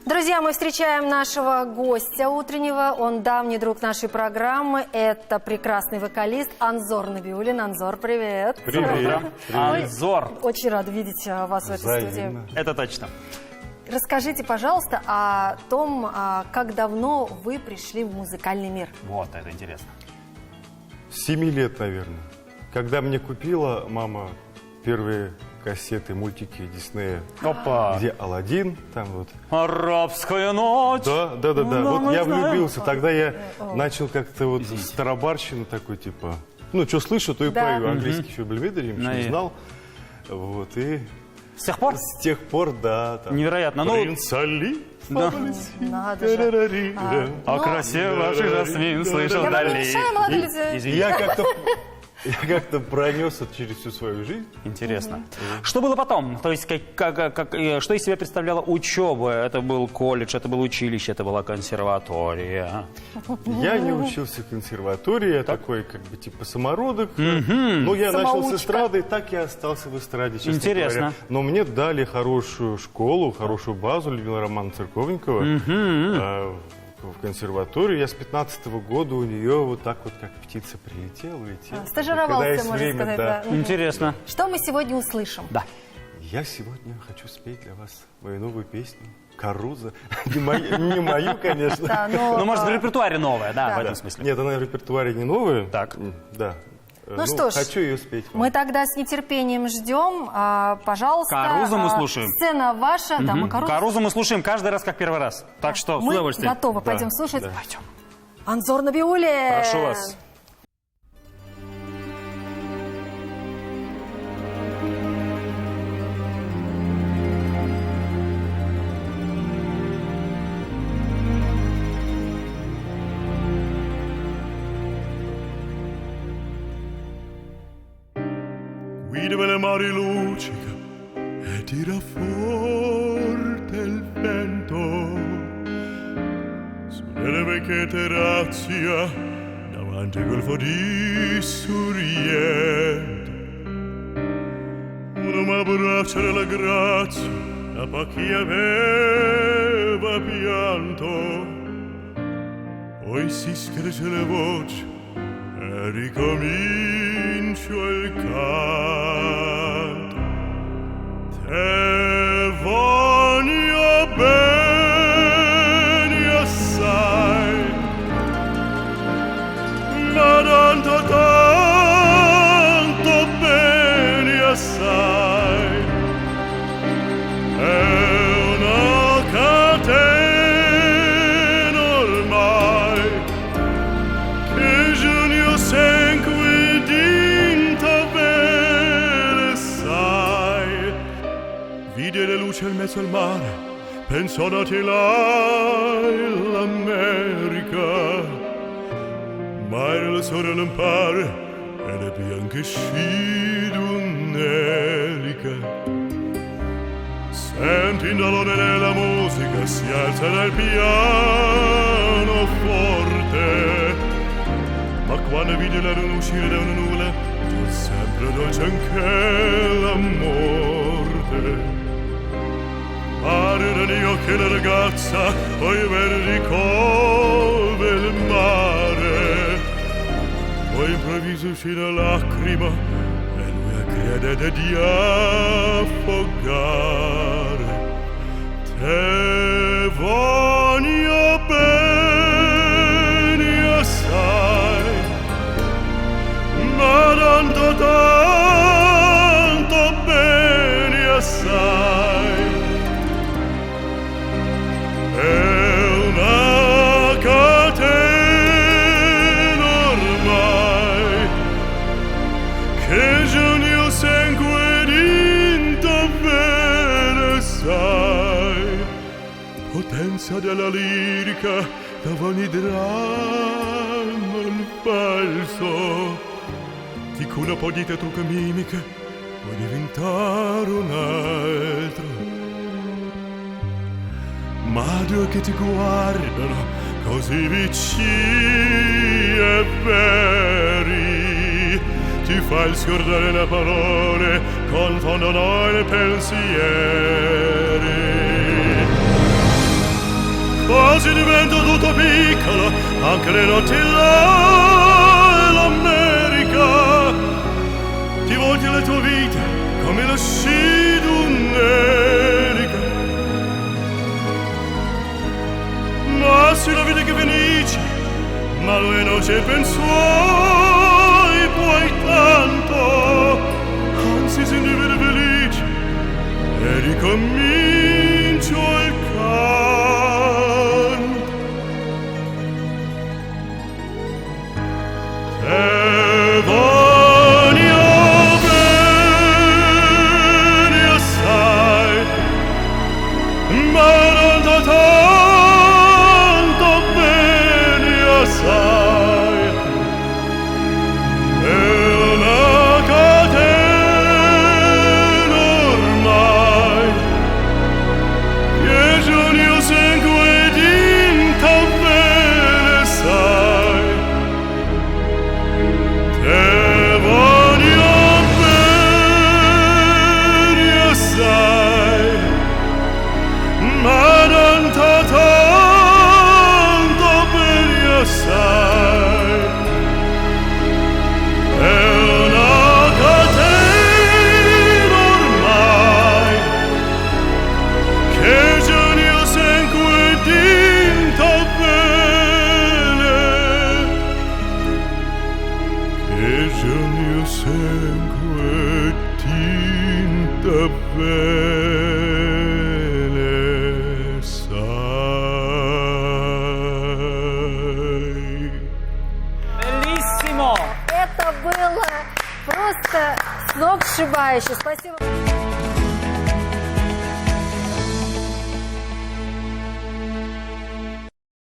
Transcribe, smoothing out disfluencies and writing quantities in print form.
Друзья, мы встречаем нашего гостя утреннего. Он давний друг нашей программы. Это прекрасный вокалист Анзор Набиуллин. Анзор, привет. Привет. Анзор. Очень рада видеть вас в этой студии. Это точно. Расскажите, пожалуйста, о том, как давно вы пришли в музыкальный мир. Вот, это интересно. 7 лет, наверное. Когда мне купила мама первые кассеты, мультики Диснея, Опа. где Аладдин, там вот. Арабская ночь. Да. Вот я влюбился. Тогда я начал как-то вот старобарщину такой, типа, ну, что слышу, то и пою. Английский еще блюмидер, ничего не знал. Вот, и С тех пор? с тех пор, да. Там, Невероятно. Ну, Принц Али. да. Надо же. О красе ваших жасмин слышал Я вам не вдали. мешаю, молодые люди? Извини. Я как-то пронес это через всю свою жизнь. Интересно. Что было потом? То есть, что из себя представляла учеба? Это был колледж, это было училище, это была консерватория. Я не учился в консерватории, я такой, как бы, типа, самородок. Но я начал с эстрады, так и остался в эстраде, честно Интересно. говоря. Но мне дали хорошую школу, хорошую базу Людмила Романовна Церковникова в консерваторию. Я с 15-го года у нее вот так вот, как птица, прилетел, улетел. Стажировался, Когда есть можно время, сказать. да. Да. Интересно. Что мы сегодня услышим? Да. Я сегодня хочу спеть для вас мою новую песню «Каруза». Не мою, конечно. Да, но, Ну, может, в репертуаре новое, да, в этом смысле. Нет, она в репертуаре не новая. Так. Да. Ну что ж, хочу ее спеть. мы тогда с нетерпением ждем. Пожалуйста, Карузу мы слушаем. Сцена ваша. Да, мы Карузу мы слушаем каждый раз, как первый раз. Так что, с Мы удовольствием. готовы, пойдем слушать. да. Пойдем. Анзор Набиуллин. Прошу вас. Qui dove le mare luccica e tira forte il vento, sulle vecchie terrazze davanti al golfo di Sorrento. Uno m'abbraccia della grazia, da chi aveva pianto, poi si scherza le voci e ricomincio il canto. Te voglio bene assai, ma tanto bene assai. È una catena ormai che giugno sanguinento bene sai. Vide le luci in mezzo al mare, pensò nati là l'America, ma era il sole lampare e le bianche sci d'un'elica. Senti il dolore della musica, si alza dal piano forte, ma quando vide la luna uscire da una nuvola, fu sempre dolce anche la morte. Pare negli occhi la ragazza, poi verdi come il mare, poi improvviso uscì la lacrima e lui credette di affogare. Te voglio bene assai, ma tanto bene assai. È una catena ormai che giugno sanguinento bene sai. Potenza della lirica da ogni dramma il falso, di cui una po' di trucca mimica puoi diventare un altro. Ma due che ti guardano così vicini e veri, ti fa il scordare le parole, confondono i pensieri. si diventa tutto piccolo, anche le notti là e l'America. Ti volti la tua vita come la sci d'un'erica. Ma se la vita che felice, ma lui non c'è pensuoi, poi tanto, anzi se ne vede felice, e ricomincio il canto. Te voglio bene assai, ma non da tanto bene assai. È una catena ormai, che giorni segue dinta bene sai. Te voglio bene assai, ma non tanto bene assai. È una catena ormai, che giorni segue dinta bene, che giorni segue dinta bene sai. Bellissimo! Это было просто сногсшибающе. Спасибо.